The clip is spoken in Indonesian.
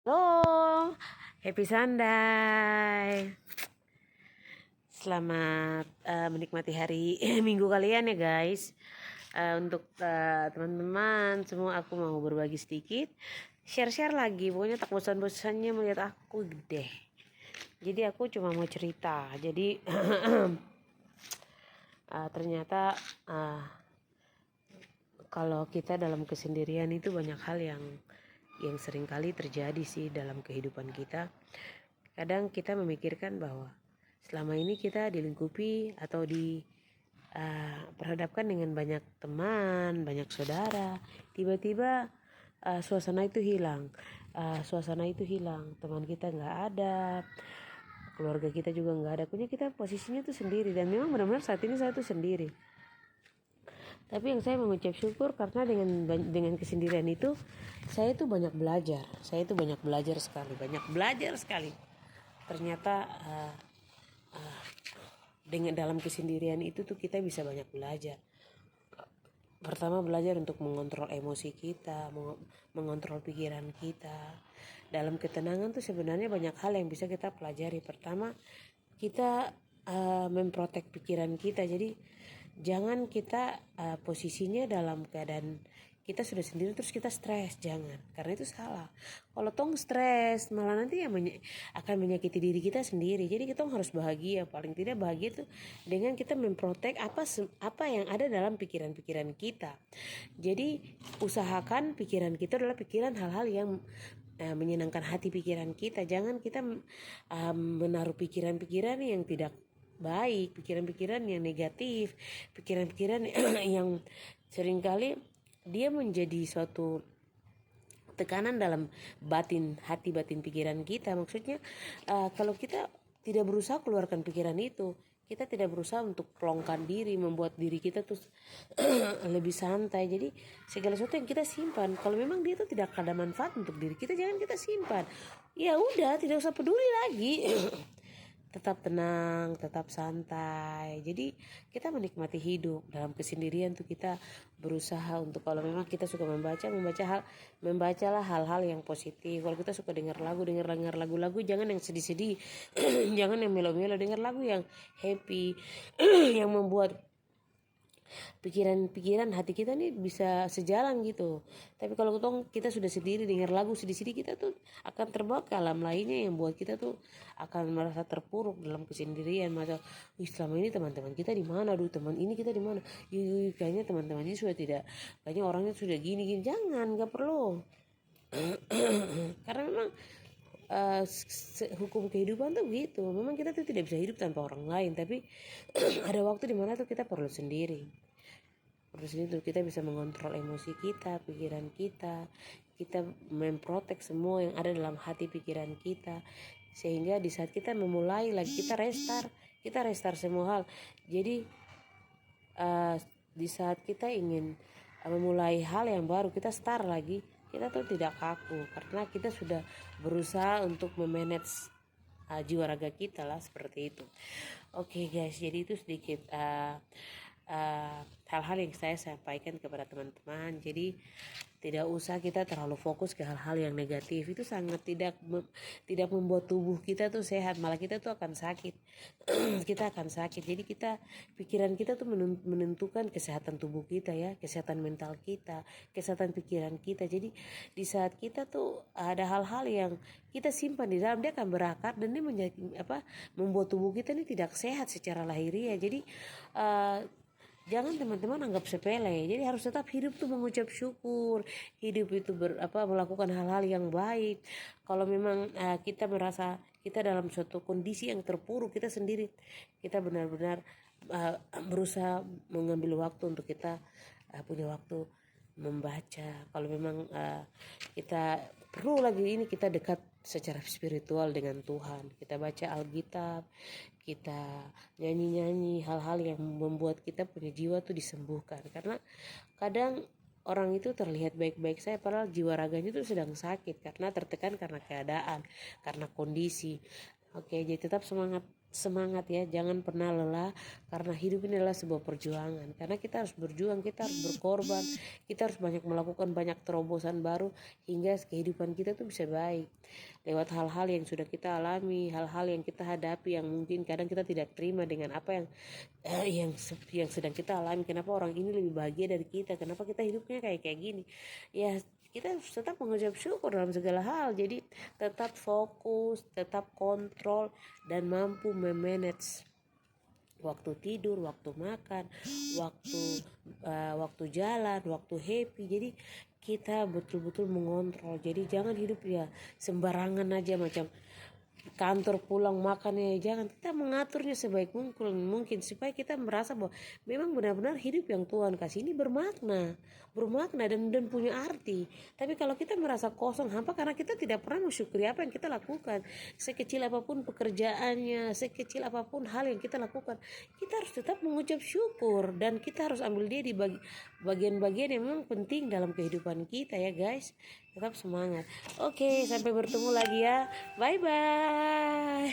Halo, happy Sunday. Selamat menikmati hari Minggu kalian ya guys. Untuk teman-teman semua, aku mau berbagi sedikit, share-share lagi. Pokoknya tak bosan-bosannya melihat aku gede. Jadi aku cuma mau cerita. Jadi ternyata kalau kita dalam kesendirian itu banyak hal yang sering kali terjadi sih dalam kehidupan kita. Kadang kita memikirkan bahwa selama ini kita dilingkupi atau diperhadapkan dengan banyak teman, banyak saudara. Tiba-tiba suasana itu hilang. Teman kita nggak ada, keluarga kita juga nggak ada. Punya kita posisinya tuh sendiri, dan memang benar-benar saat ini saya tuh sendiri. Tapi yang saya mengucap syukur karena dengan kesendirian itu saya tuh banyak belajar. Saya tuh banyak belajar sekali. Ternyata dengan dalam kesendirian itu tuh kita bisa banyak belajar. Pertama, belajar untuk mengontrol emosi kita, mengontrol pikiran kita. Dalam ketenangan tuh sebenarnya banyak hal yang bisa kita pelajari. Pertama, kita memprotek pikiran kita. Jadi jangan kita posisinya dalam keadaan kita sudah sendiri terus kita stres, jangan, karena itu salah. Kalau tong stres malah nanti akan menyakiti diri kita sendiri. Jadi kita harus bahagia, paling tidak bahagia itu dengan kita memprotek apa yang ada dalam pikiran-pikiran kita. Jadi usahakan pikiran kita adalah pikiran hal-hal yang menyenangkan hati pikiran kita. Jangan kita menaruh pikiran-pikiran yang tidak baik, pikiran-pikiran yang negatif, pikiran-pikiran yang seringkali dia menjadi suatu tekanan dalam hati batin pikiran kita. Maksudnya kalau kita tidak berusaha keluarkan pikiran itu, kita tidak berusaha untuk pelongkan diri, membuat diri kita tuh lebih santai. Jadi segala sesuatu yang kita simpan, kalau memang dia tuh tidak ada manfaat untuk diri kita, jangan kita simpan. Ya udah, tidak usah peduli lagi. Tetap tenang, tetap santai. Jadi kita menikmati hidup dalam kesendirian tuh. Kita berusaha untuk, kalau memang kita suka membacalah hal-hal yang positif. Kalau kita suka dengar lagu-lagu, jangan yang sedih-sedih, jangan yang melo-melo, dengar lagu yang happy, yang membuat pikiran hati kita nih bisa sejalan gitu. Tapi kalau kita sudah sendiri dengar lagu sedih-sedih, kita tuh akan terbawa ke alam lainnya yang buat kita tuh akan merasa terpuruk dalam kesendirian. Masa selama ini teman-teman kita di mana, teman ini kita di mana, kayaknya teman-teman ini sudah tidak, kayaknya orangnya sudah gini. Jangan, nggak perlu. Karena memang hukum kehidupan tuh gitu. Memang kita tuh tidak bisa hidup tanpa orang lain, tapi ada waktu dimana tuh kita perlu sendiri. Terus itu kita bisa mengontrol emosi kita, pikiran kita memprotek semua yang ada dalam hati pikiran kita, sehingga di saat kita memulai lagi, kita restart semua hal. Jadi di saat kita ingin memulai hal yang baru, kita start lagi, kita tuh tidak kaku karena kita sudah berusaha untuk memanage jiwa raga kita lah, seperti itu. Oke guys, jadi itu sedikit hal-hal yang saya sampaikan kepada teman-teman. Jadi tidak usah kita terlalu fokus ke hal-hal yang negatif. Itu sangat tidak membuat tubuh kita tuh sehat, malah kita tuh akan sakit. Kita akan sakit. Jadi pikiran kita tuh menentukan kesehatan tubuh kita ya, kesehatan mental kita, kesehatan pikiran kita. Jadi di saat kita tuh ada hal-hal yang kita simpan di dalam, dia akan berakar dan dia membuat tubuh kita ini tidak sehat secara lahiriah. Jadi jangan teman-teman anggap sepele. Jadi harus tetap hidup tuh mengucap syukur. Hidup itu melakukan hal-hal yang baik. Kalau memang kita merasa kita dalam suatu kondisi yang terpuruk, kita sendiri, kita benar-benar berusaha mengambil waktu untuk kita punya waktu membaca. Kalau memang kita perlu lagi ini, kita dekat secara spiritual dengan Tuhan, kita baca Alkitab, kita nyanyi hal-hal yang membuat kita punya jiwa tuh disembuhkan. Karena kadang orang itu terlihat baik-baik saja, padahal jiwa raganya tuh sedang sakit karena tertekan, karena keadaan, karena kondisi. Oke, jadi tetap semangat ya, jangan pernah lelah, karena hidup ini adalah sebuah perjuangan. Karena kita harus berjuang, kita harus berkorban, kita harus melakukan banyak terobosan baru hingga kehidupan kita tuh bisa baik. Lewat hal-hal yang sudah kita alami, hal-hal yang kita hadapi yang mungkin kadang kita tidak terima dengan apa yang sedang kita alami. Kenapa orang ini lebih bahagia dari kita? Kenapa kita hidupnya kayak gini? Ya, kita harus tetap mengucap syukur dalam segala hal. Jadi tetap fokus, tetap kontrol, dan mampu memanage waktu tidur, waktu makan, waktu jalan, waktu happy. Jadi kita betul-betul mengontrol. Jadi jangan hidup ya sembarangan aja, macam kantor pulang makan ya, jangan. Kita mengaturnya sebaik mungkin supaya kita merasa bahwa memang benar-benar hidup yang Tuhan kasih ini bermakna dan punya arti. Tapi kalau kita merasa kosong hampa karena kita tidak pernah mensyukuri apa yang kita lakukan, sekecil apapun pekerjaannya, sekecil apapun hal yang kita lakukan, kita harus tetap mengucap syukur, dan kita harus ambil dia di bagian-bagian yang memang penting dalam kehidupan kita ya guys. Tetap semangat. Oke, sampai bertemu lagi ya. Bye bye.